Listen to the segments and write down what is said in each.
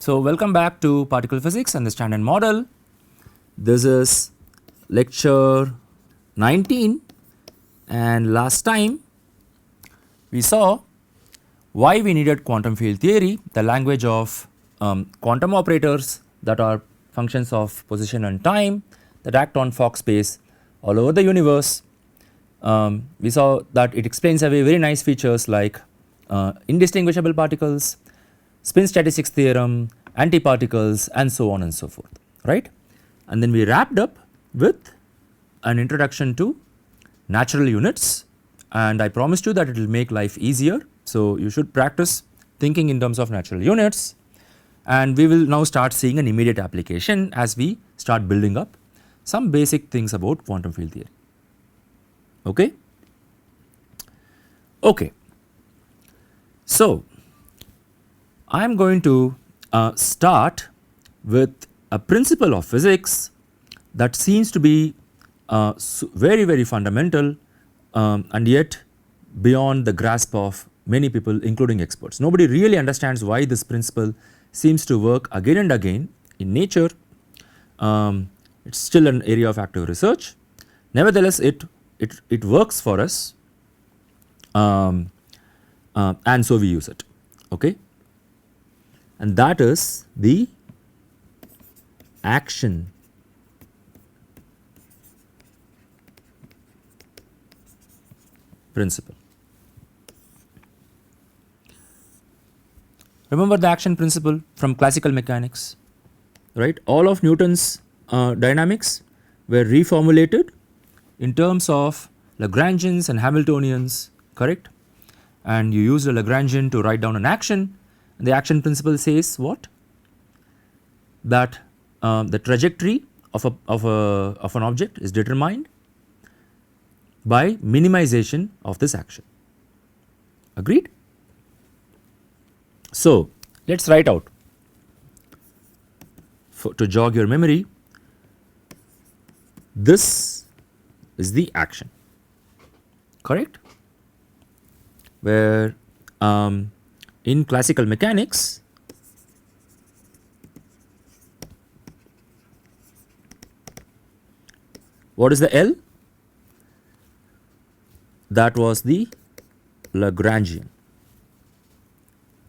So, welcome back to particle physics and the standard model. This is lecture 19, and last time we saw why we needed quantum field theory, the language of quantum operators that are functions of position and time that act on Fock space all over the universe. We saw that it explains away very nice features like indistinguishable particles, spin statistics theorem, antiparticles, and so on and so forth, right. And then we wrapped up with an introduction to natural units, and I promised you that it will make life easier. So, you should practice thinking in terms of natural units, and we will now start seeing an immediate application as we start building up some basic things about quantum field theory. Okay. Okay. So, I am going to start with a principle of physics that seems to be very fundamental and yet beyond the grasp of many people, including experts. Nobody really understands why this principle seems to work again and again in nature. It is still an area of active research. Nevertheless, it works for us, and so we use it. Okay. And that is the action principle. Remember the action principle from classical mechanics, right? All of Newton's dynamics were reformulated in terms of Lagrangians and Hamiltonians, correct? And you use the Lagrangian to write down an action. And the action principle says what? That the trajectory of an object is determined by minimization of this action. Agreed? So, let us write out to jog your memory. This is the action, correct? Where in classical mechanics, what is the L? That was the Lagrangian.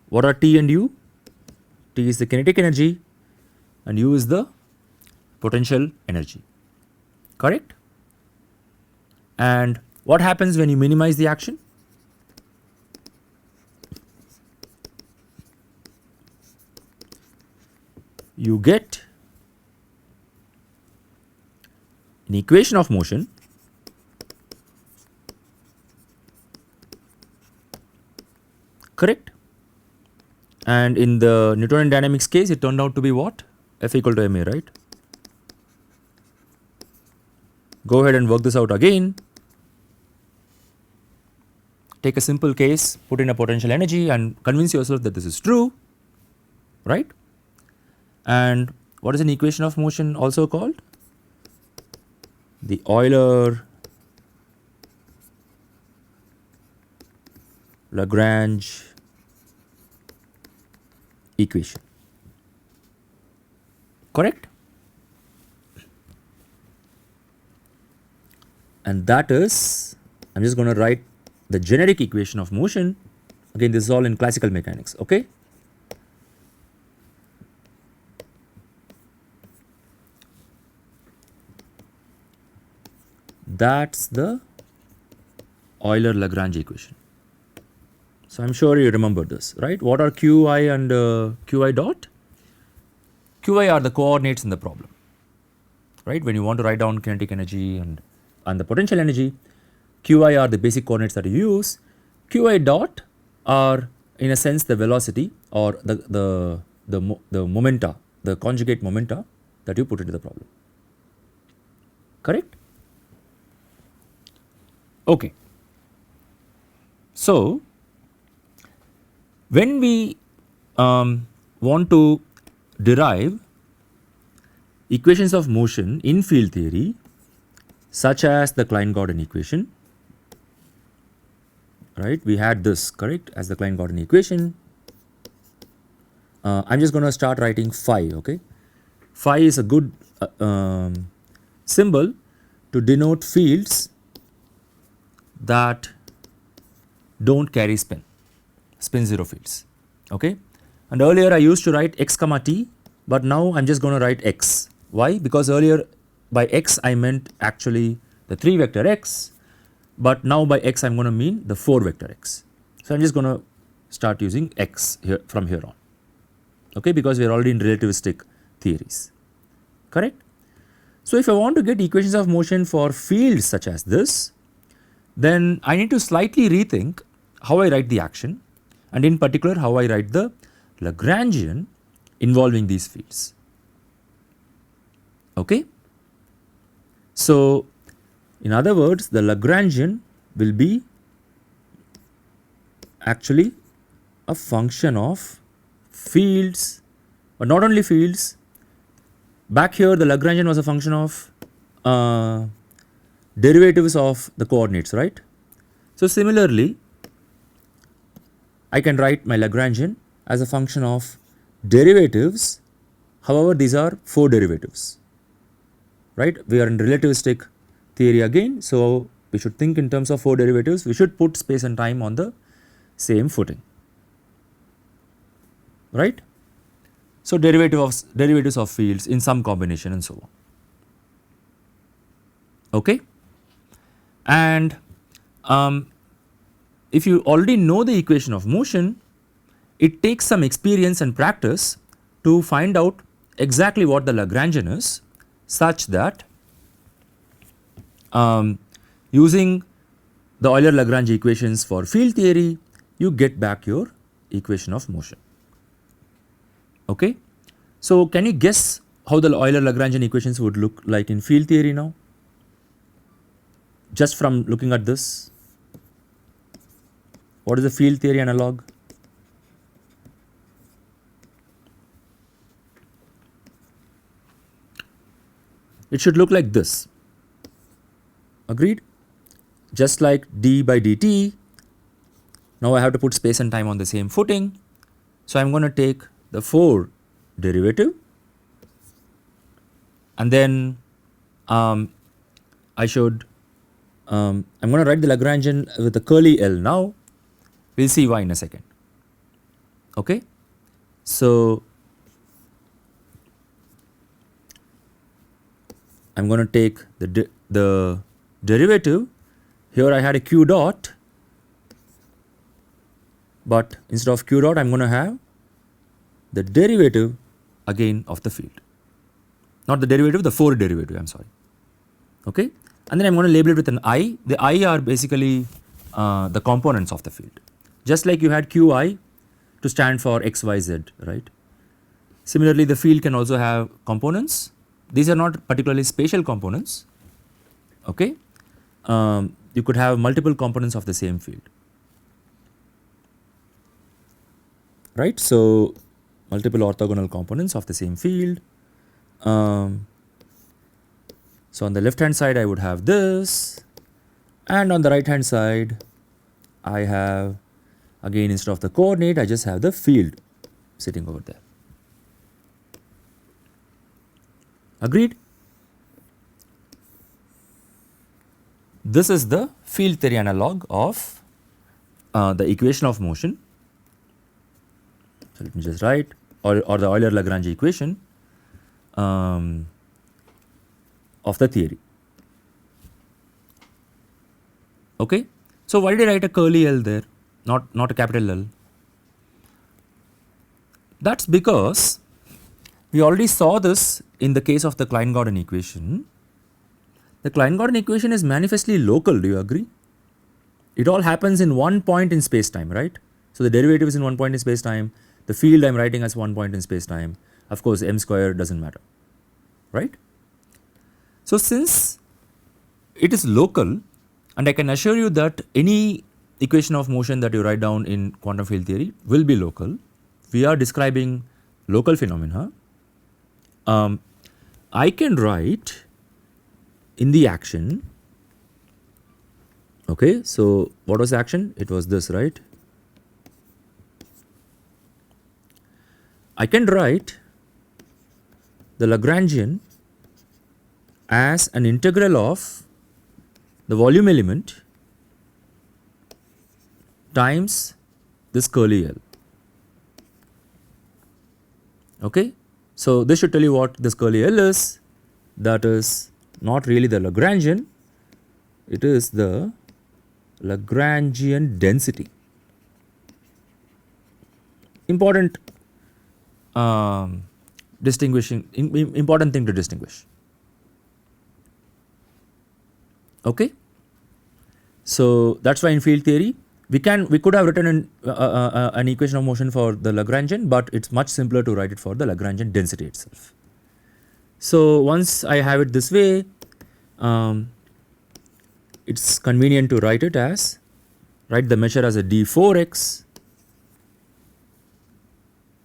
What are T and U? T is the kinetic energy and U is the potential energy, correct? And what happens when you minimize the action? You get an equation of motion correct, and in the Newtonian dynamics case it turned out to be what? F equal to ma, right? Go ahead and work this out again. Take a simple case, put in a potential energy and convince yourself that this is true, right? And what is an equation of motion also called? The Euler Lagrange equation, correct? And that is, I am just going to write the generic equation of motion. Again, this is all in classical mechanics, okay? That is the Euler Lagrange equation. So, I am sure you remember this, right? What are Qi and Qi dot? Qi are the coordinates in the problem, right? When you want to write down kinetic energy and the potential energy, Qi are the basic coordinates that you use. Qi dot are in a sense the velocity or the momenta, the conjugate momenta that you put into the problem, correct? Okay. So, when we want to derive equations of motion in field theory such as the Klein-Gordon equation, right? We had this correct as the Klein-Gordon equation, I'm just going to start writing phi, okay. Phi is a good symbol to denote fields that don't carry spin 0 fields, okay. And earlier I used to write x comma t, but now I'm just going to write x. Why? Because earlier by x I meant actually the 3 vector x, but now by x I'm going to mean the 4 vector x. So I'm just going to start using x here from here on, okay, because we are already in relativistic theories, correct. So if I want to get equations of motion for fields such as this, then I need to slightly rethink how I write the action, and in particular how I write the Lagrangian involving these fields, okay. So in other words, the Lagrangian will be actually a function of fields, but not only fields. Back here the Lagrangian was a function of derivatives of the coordinates, right. So similarly I can write my Lagrangian as a function of derivatives, however these are 4 derivatives, right. We are in relativistic theory again, so we should think in terms of 4 derivatives. We should put space and time on the same footing, right. So derivatives of fields in some combination and so on, okay. And if you already know the equation of motion, it takes some experience and practice to find out exactly what the Lagrangian is, such that using the Euler-Lagrange equations for field theory, you get back your equation of motion, okay. So can you guess how the Euler-Lagrangian equations would look like in field theory now, just from looking at this? What is the field theory analog? It should look like this, agreed. Just like d by dt, now I have to put space and time on the same footing. So I'm going to take the 4 derivative, and then I should I'm going to write the Lagrangian with a curly L now. We'll see why in a second, okay. So I'm going to take the derivative. Here I had a q dot, but instead of q dot I'm going to have the derivative again of the field, not the derivative, the 4 derivative, I'm sorry, okay. And then I'm going to label it with an I. The I are basically the components of the field, just like you had qi to stand for x, y, z, right. Similarly the field can also have components. These are not particularly spatial components, okay. You could have multiple components of the same field, right. So multiple orthogonal components of the same field. So on the left hand side I would have this, and on the right hand side I have, again instead of the coordinate I just have the field sitting over there, agreed. This is the field theory analog of the equation of motion. So let me just write, or the Euler-Lagrange equation of the theory, okay. So why did I write a curly L there, not a capital L? That's because we already saw this in the case of the Klein-Gordon equation. The Klein-Gordon equation is manifestly local, do you agree? It all happens in one point in space time, right. So the derivative is in one point in space time, the field I am writing as one point in space time, of course m square doesn't matter, right. So since it is local, and I can assure you that any equation of motion that you write down in quantum field theory will be local, we are describing local phenomena, I can write in the action, okay. So what was the action? It was this, right. I can write the Lagrangian as an integral of the volume element times this curly L. Okay. So, this should tell you what this curly L is. That is not really the Lagrangian, it is the Lagrangian density. Important important thing to distinguish. Okay. So, that is why in field theory we could have written an equation of motion for the Lagrangian, but it is much simpler to write it for the Lagrangian density itself. So, once I have it this way, it is convenient to write the measure as a d4x,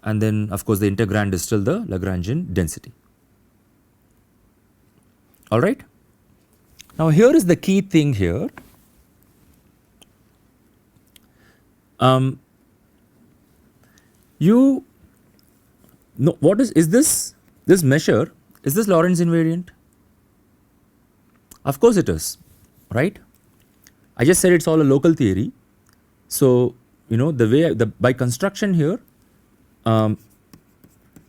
and then of course the integrand is still the Lagrangian density. Alright. Now, here is the key thing here. You know what is this measure, is this Lorentz invariant? Of course it is, right? I just said it is all a local theory. So, you know the way by construction here,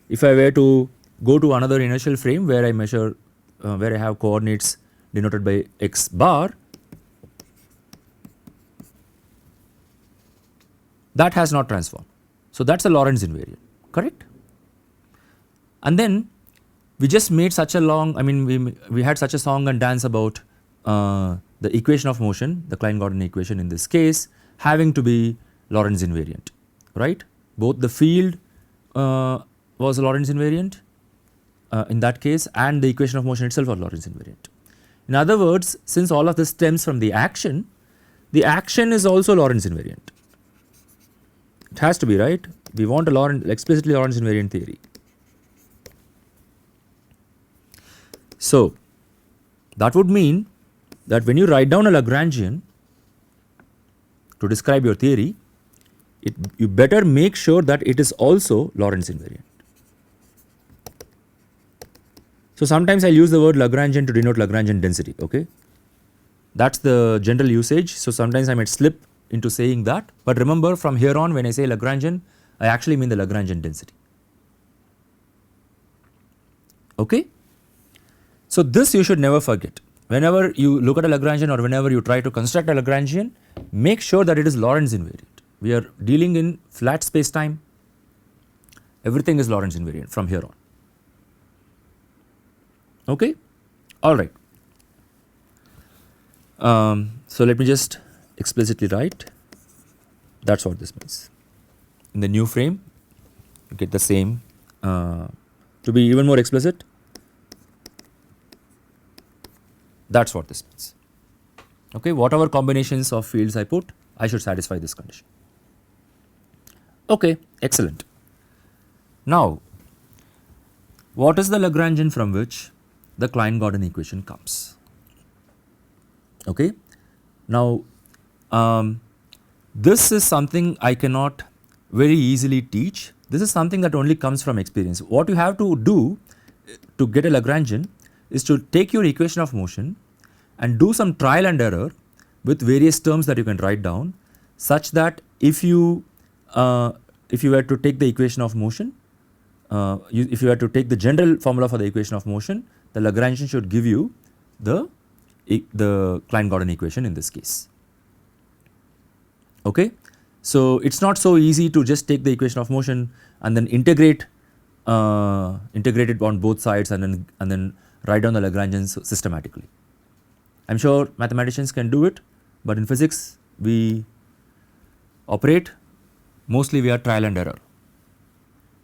if I were to go to another inertial frame where I measure where I have coordinates denoted by x bar, that has not transformed. So, that is a Lorentz invariant, correct? And then we just made such a long, I mean we had such a song and dance about the equation of motion, the Klein-Gordon equation in this case having to be Lorentz invariant, right? Both the field was a Lorentz invariant in that case, and the equation of motion itself was Lorentz invariant. In other words, since all of this stems from the action is also Lorentz invariant. It has to be, right? We want a explicitly Lorentz invariant theory. So, that would mean that when you write down a Lagrangian to describe your theory, you better make sure that it is also Lorentz invariant. So, sometimes I will use the word Lagrangian to denote Lagrangian density, okay. That is the general usage. So, sometimes I might slip into saying that, but remember from here on when I say Lagrangian, I actually mean the Lagrangian density, okay. So, this you should never forget. Whenever you look at a Lagrangian or whenever you try to construct a Lagrangian, make sure that it is Lorentz invariant. We are dealing in flat space time, everything is Lorentz invariant from here on, okay. Alright. So, let me just explicitly write, that is what this means. In the new frame you get the same, to be even more explicit, that is what this means, okay. Whatever combinations of fields I put, I should satisfy this condition, okay. Excellent. Now, what is the Lagrangian from which the Klein-Gordon equation comes, okay. Now, this is something I cannot very easily teach. This is something that only comes from experience. What you have to do to get a Lagrangian is to take your equation of motion and do some trial and error with various terms that you can write down, such that if you were to take the equation of motion, if you were to take the general formula for the equation of motion, the Lagrangian should give you the Klein-Gordon equation in this case, okay. So, it is not so easy to just take the equation of motion and then integrate it on both sides and then write down the Lagrangians systematically. I am sure mathematicians can do it, but in physics we operate mostly via trial and error,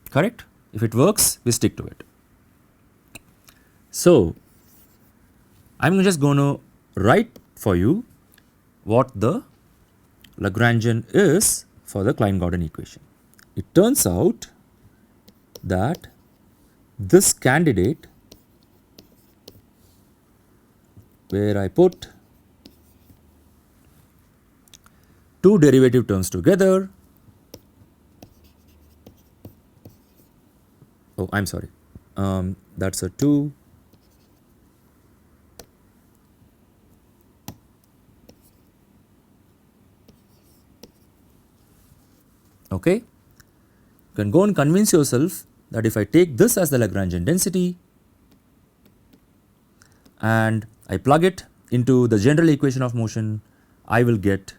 correct. If it works, we stick to it. So, I am just going to write for you what the Lagrangian is for the Klein-Gordon equation. It turns out that this candidate, where I put two derivative terms together, oh I am sorry, that is a 2, okay. You can go and convince yourself that if I take this as the Lagrangian density and I plug it into the general equation of motion, I will get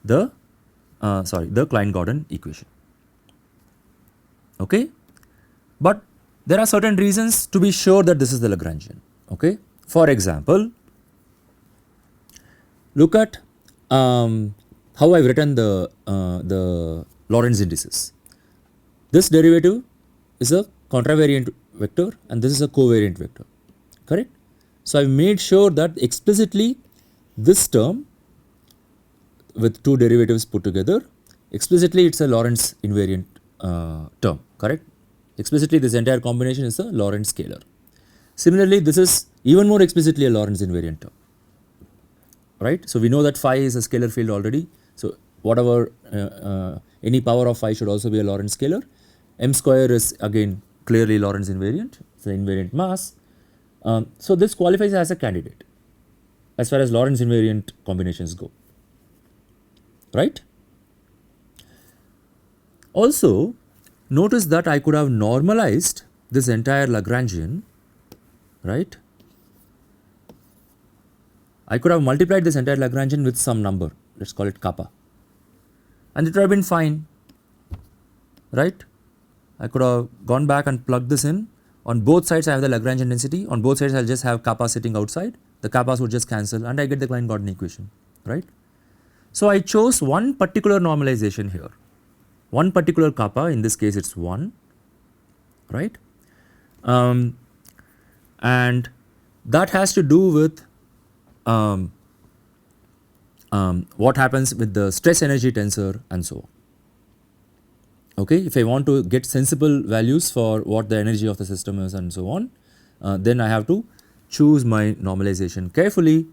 the the Klein-Gordon equation, okay. But there are certain reasons to be sure that this is the Lagrangian, okay. For example, look at how I have written the Lorentz indices. This derivative is a contravariant vector and this is a covariant vector, correct. So I have made sure that explicitly this term with two derivatives put together, explicitly it is a Lorentz invariant term, correct. Explicitly this entire combination is a Lorentz scalar. Similarly, this is even more explicitly a Lorentz invariant term, right. So we know that phi is a scalar field already. So whatever any power of phi should also be a Lorentz scalar. M square is again clearly Lorentz invariant, it is an invariant mass. So this qualifies as a candidate as far as Lorentz invariant combinations go, right. Also notice that I could have normalized this entire Lagrangian, right. I could have multiplied this entire Lagrangian with some number, let us call it kappa, and it would have been fine, right. I could have gone back and plugged this in. On both sides I have the Lagrangian density, on both sides I will just have kappa sitting outside, the kappas would just cancel and I get the Klein-Gordon equation, right. So I chose one particular normalization here, one particular kappa, in this case it is 1, right. And that has to do with what happens with the stress energy tensor and so on. Okay, if I want to get sensible values for what the energy of the system is and so on, then I have to choose my normalization carefully.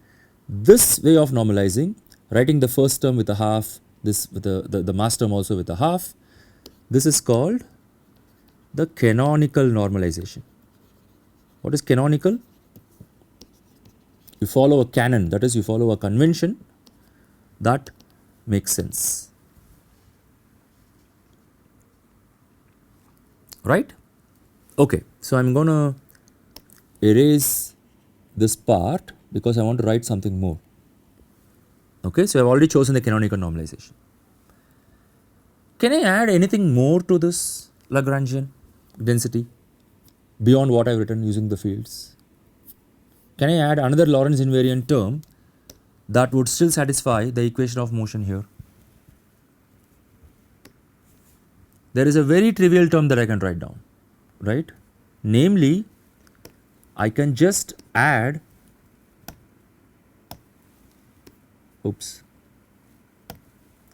This way of normalizing, writing the first term with a half, this with the mass term also with a half, this is called the canonical normalization. What is canonical? You follow a canon, that is you follow a convention that makes sense, right. Okay, so I am going to erase this part because I want to write something more. Okay, so I have already chosen the canonical normalization. Can I add anything more to this Lagrangian density beyond what I have written using the fields? Can I add another Lorentz invariant term that would still satisfy the equation of motion here? There is a very trivial term that I can write down, right. Namely, I can just add,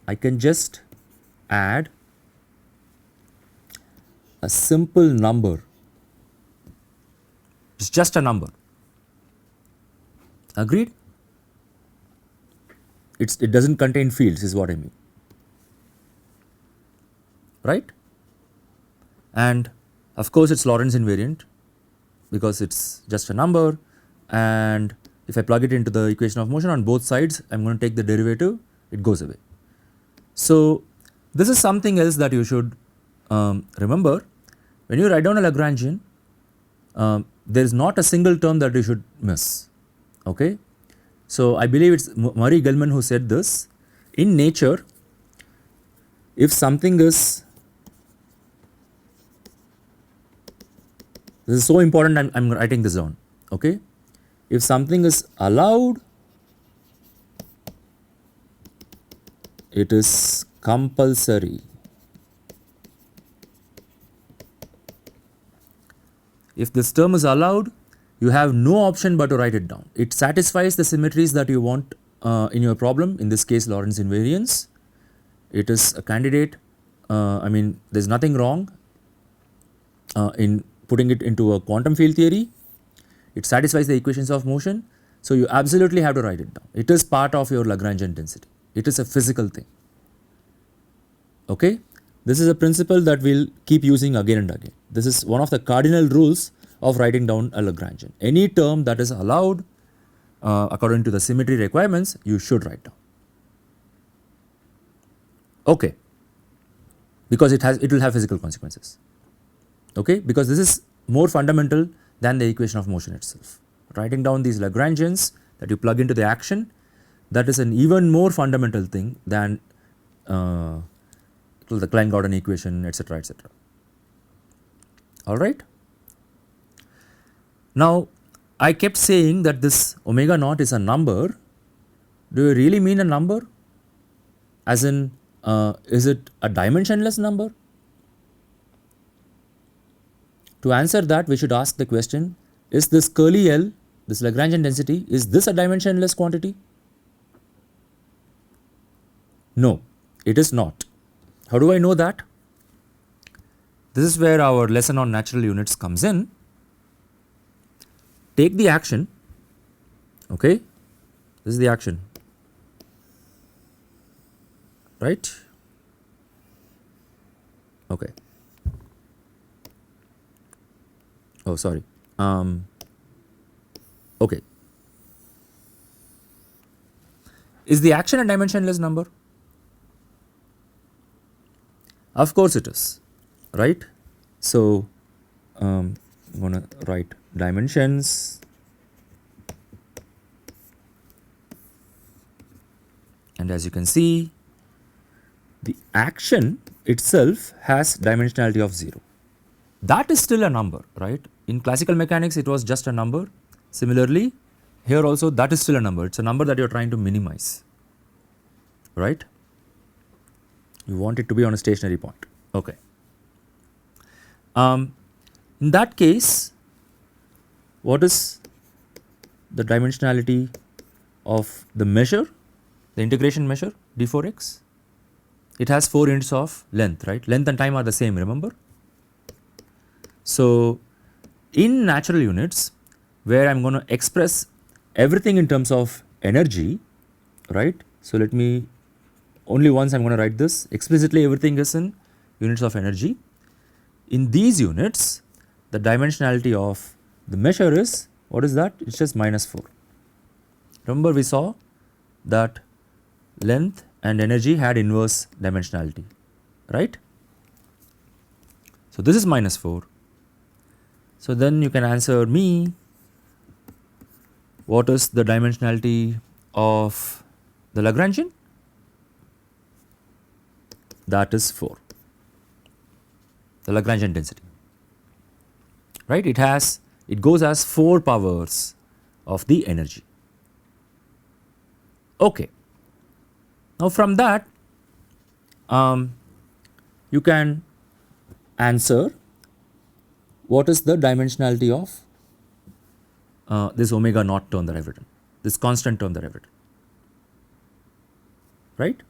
I can just add a simple number, it is just a number, agreed. It does not contain fields is what I mean, right. And of course it is Lorentz invariant because it is just a number, and if I plug it into the equation of motion on both sides I am going to take the derivative, it goes away. So this is something else that you should remember when you write down a Lagrangian. There is not a single term that you should miss, okay. So I believe it is Murray Gell-Mann who said this. In nature, if something is, this is so important, I am writing this down, okay. If something is allowed, it is compulsory. If this term is allowed, you have no option but to write it down. It satisfies the symmetries that you want in your problem, in this case Lorentz invariance. It is a candidate, I mean there is nothing wrong in putting it into a quantum field theory. It satisfies the equations of motion, so you absolutely have to write it down. It is part of your Lagrangian density, it is a physical thing, okay. This is a principle that we'll keep using again and again. This is one of the cardinal rules of writing down a Lagrangian. Any term that is allowed according to the symmetry requirements, you should write down. Okay, because it will have physical consequences. Okay, because this is more fundamental than the equation of motion itself. Writing down these Lagrangians that you plug into the action, that is an even more fundamental thing than the Klein-Gordon equation, etc., etc. All right. Now, I kept saying that this omega naught is a number. Do you really mean a number? As in, is it a dimensionless number? To answer that, we should ask the question, is this curly L, this Lagrangian density, is this a dimensionless quantity? No, it is not. How do I know that? This is where our lesson on natural units comes in. Take the action, okay, this is the action, right, okay, oh sorry, okay, is the action a dimensionless number? Of course it is, right? So I'm going to write dimensions, and as you can see, the action itself has dimensionality of 0. That is still a number, right? In classical mechanics it was just a number. Similarly, here also that is still a number. It's a number that you are trying to minimize, right? You want it to be on a stationary point. Okay. In that case, what is the dimensionality of the measure, the integration measure d4x? It has 4 units of length, right? Length and time are the same, remember? So, in natural units, where I am going to express everything in terms of energy, right? So, let me only once I am going to write this explicitly, everything is in units of energy. In these units, the dimensionality of the measure is, what is that? It is just -4. Remember we saw that length and energy had inverse dimensionality, right? So, this is -4. So, then you can answer me, what is the dimensionality of the Lagrangian? That is 4, the Lagrangian density, right? It goes as 4 powers of the energy. Okay. Now from that, you can answer what is the dimensionality of this omega naught term that I have written, this constant term that I have written, right?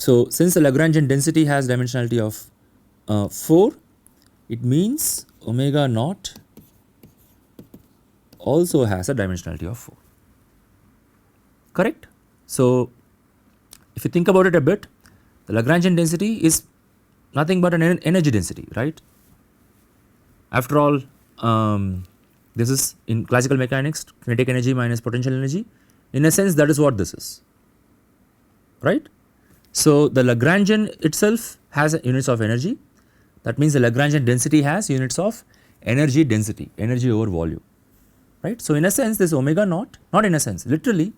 So, since the Lagrangian density has dimensionality of 4, it means omega naught also has a dimensionality of 4, correct? So, if you think about it a bit, the Lagrangian density is nothing but an energy density, right? After all, this is in classical mechanics, kinetic energy minus potential energy. In a sense, that is what this is, right? So, the Lagrangian itself has units of energy. That means the Lagrangian density has units of energy density, energy over volume, right? So, in a sense, this omega naught, not in a sense, literally,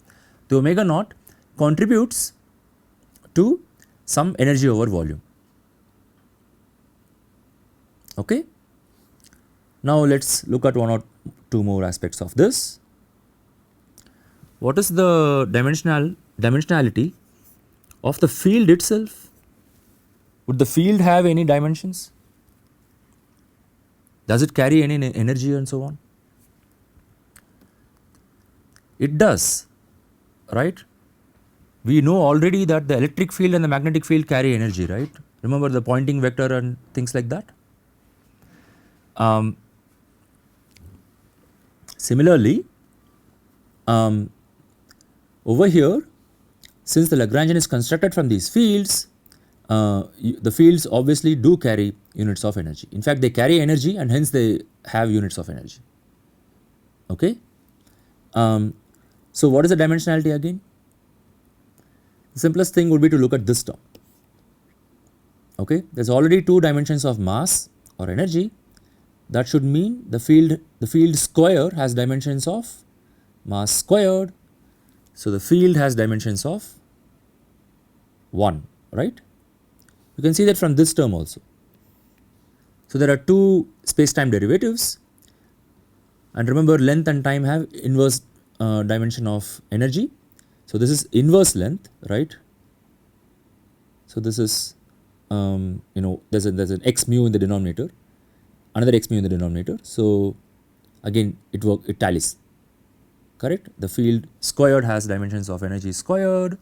the omega naught contributes to some energy over volume. Okay. Now, let us look at 1 or 2 more aspects of this. What is the dimensionality of the field itself? Would the field have any dimensions? Does it carry any energy and so on? It does, right? We know already that the electric field and the magnetic field carry energy, right? Remember the Poynting vector and things like that? Similarly, over here, since the Lagrangian is constructed from these fields, the fields obviously do carry units of energy. In fact, they carry energy and hence they have units of energy. Okay. So what is the dimensionality again? The simplest thing would be to look at this term. Okay, there is already 2 dimensions of mass or energy. That should mean the field square has dimensions of mass squared. So the field has dimensions of 1, right? You can see that from this term also. So there are 2 space-time derivatives, and remember length and time have inverse dimension of energy. So this is inverse length, right? So this is there's an x mu in the denominator, another x mu in the denominator. So again it tallies, correct? The field squared has dimensions of energy squared.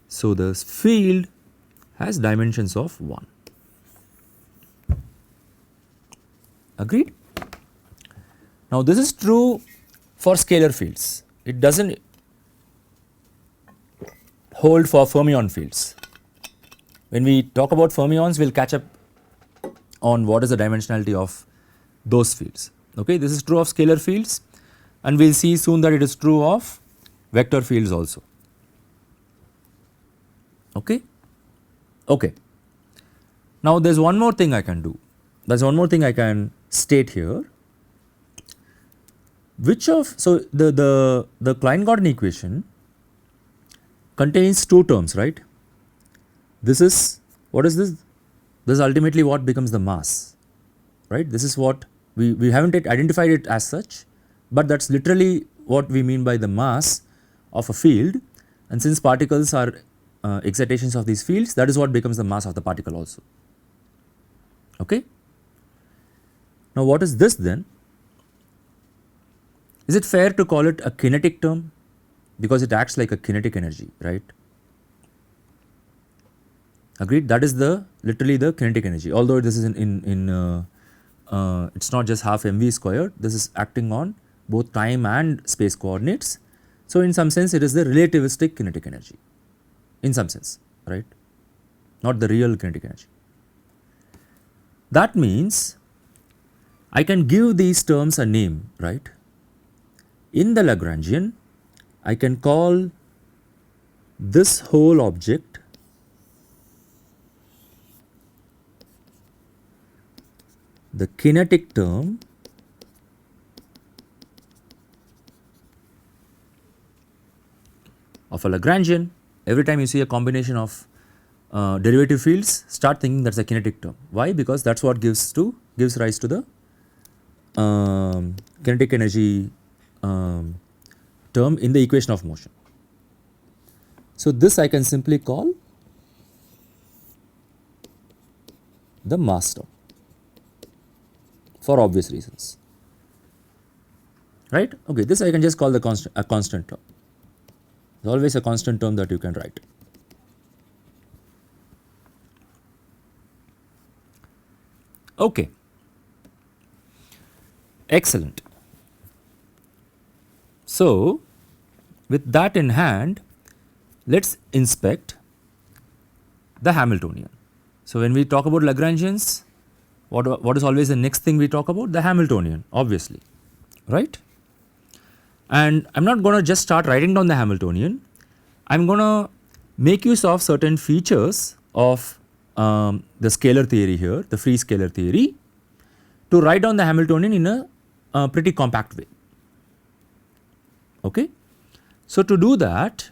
So the field has dimensions of 1. Agreed? Now this is true for scalar fields. It doesn't hold for fermion fields. When we talk about fermions, we will catch up on what is the dimensionality of those fields. Okay, this is true of scalar fields, and we will see soon that it is true of vector fields also. Okay. Okay. Now there is one more thing I can do. There is one more thing I can state here. So the Klein-Gordon equation contains 2 terms, right? This is, what is this? This is ultimately what becomes the mass, right? This is what we haven't identified it as such, but that is literally what we mean by the mass of a field, and since particles are excitations of these fields, that is what becomes the mass of the particle also. Okay. Now what is this then? Is it fair to call it a kinetic term, because it acts like a kinetic energy, right? Agreed? That is literally the kinetic energy, although this is it's not just half mv squared, this is acting on both time and space coordinates. So in some sense it is the relativistic kinetic energy, in some sense, right? Not the real kinetic energy. That means I can give these terms a name, right? In the Lagrangian, I can call this whole object the kinetic term of a Lagrangian. Every time you see a combination of derivative fields, start thinking that is a kinetic term. Why? Because that is what gives rise to the kinetic energy term in the equation of motion. So this I can simply call the mass term, for obvious reasons, right? Okay, this I can just call a constant term. There is always a constant term that you can write. Okay, excellent. So with that in hand, let us inspect the Hamiltonian. So when we talk about Lagrangians, what is always the next thing we talk about? The Hamiltonian, obviously, right? And I am not going to just start writing down the Hamiltonian. I am going to make use of certain features of the scalar theory here, the free scalar theory, to write down the Hamiltonian in a pretty compact way. Okay. So to do that,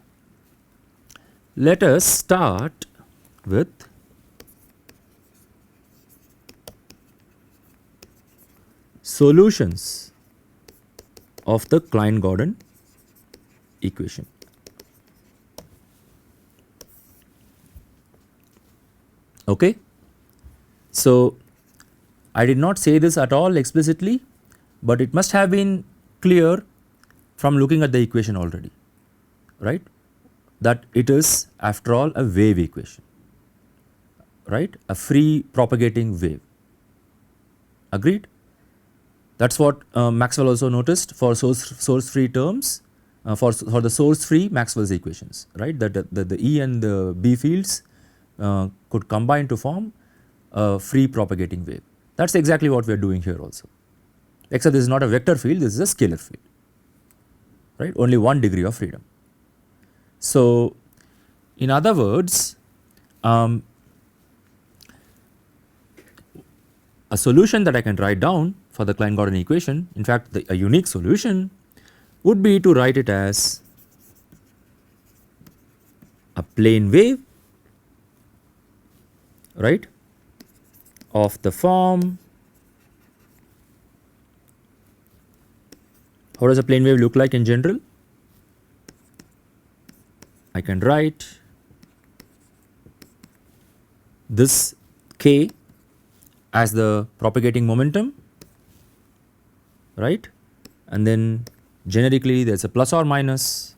let us start with solutions of the Klein-Gordon equation. Okay. So I did not say this at all explicitly, but it must have been clear from looking at the equation already, right? That it is after all a wave equation, right? A free propagating wave. Agreed? That is what Maxwell also noticed for source free terms, for the source free Maxwell's equations, right? That the E and the B fields could combine to form a free propagating wave. That is exactly what we are doing here also, except this is not a vector field, this is a scalar field, right, only one degree of freedom. So, in other words, a solution that I can write down for the Klein-Gordon equation, in fact a unique solution would be to write it as a plane wave, right, of the form. How does a plane wave look like in general? I can write this k as the propagating momentum, right, and then generically there is a plus or minus,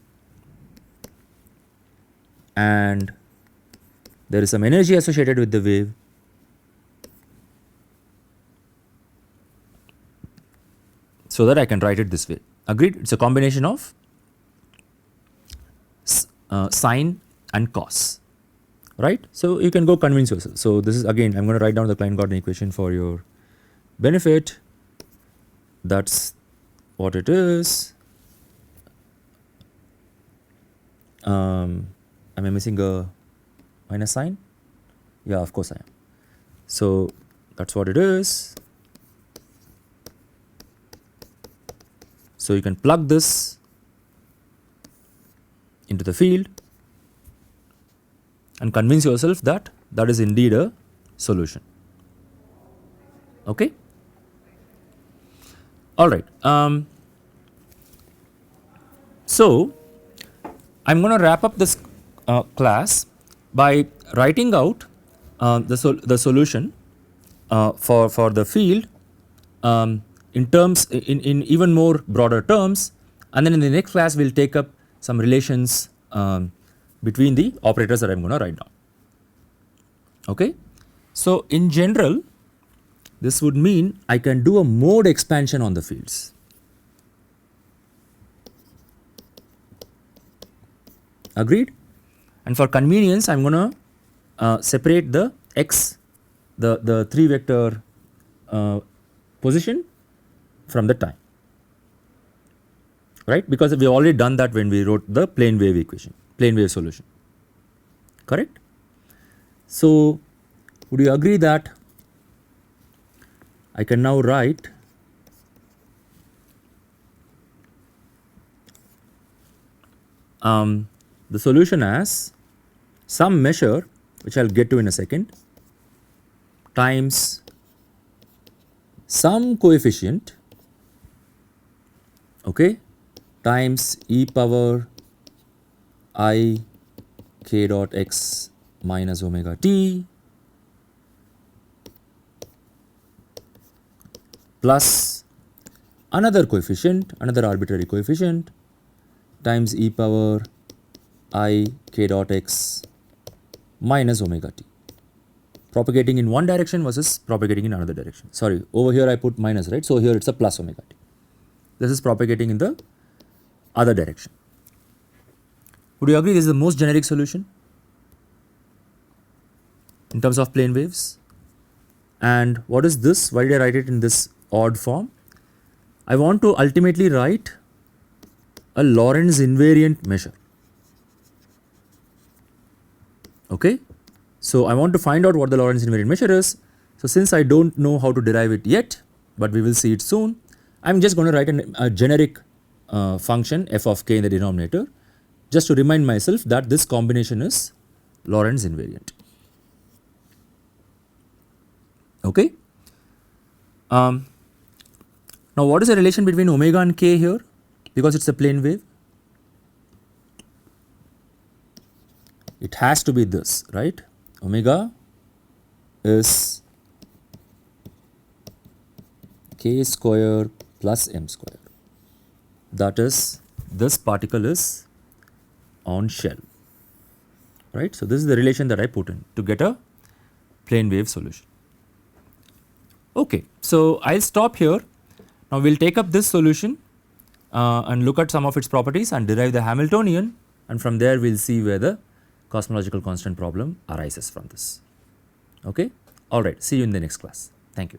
and there is some energy associated with the wave, so that I can write it this way. Agreed? It is a combination of sine and cos, right. So, you can go convince yourself. So, this is again I am going to write down the Klein-Gordon equation for your benefit. That is what it is. Am I missing a minus sign? Yeah, of course I am. So, that is what it is. So, you can plug this into the field and convince yourself that that is indeed a solution. Okay. All right. So, I am going to wrap up this class by writing out the solution for the field in terms in even more broader terms, and then in the next class we will take up some relations between the operators that I am going to write down. Okay. So, in general this would mean I can do a mode expansion on the fields. Agreed? And for convenience I am going to separate the x, the 3 vector position from the time, right, because we have already done that when we wrote the plane wave equation, plane wave solution, correct. So, would you agree that I can now write the solution as some measure, which I will get to in a second, times some coefficient, okay, times e power I k dot x minus omega t plus another coefficient, another arbitrary coefficient times e power I k dot x minus omega t, propagating in one direction versus propagating in another direction. Sorry, over here I put minus, right. So, here it is a plus omega t. This is propagating in the other direction. Would you agree this is the most generic solution in terms of plane waves? And what is this? Why did I write it in this odd form? I want to ultimately write a Lorentz invariant measure. Okay. So, I want to find out what the Lorentz invariant measure is. So, since I do not know how to derive it yet, but we will see it soon, I am just going to write a generic function f of k in the denominator, just to remind myself that this combination is Lorentz invariant. Okay. Now, what is the relation between omega and k here, because it is a plane wave? It has to be this, right. Omega is k square plus m square, that is this particle is on shell, right. So, this is the relation that I put in to get a plane wave solution. Okay. So, I will stop here. Now, we will take up this solution and look at some of its properties and derive the Hamiltonian, and from there we will see where the cosmological constant problem arises from this. Okay? Alright, see you in the next class. Thank you.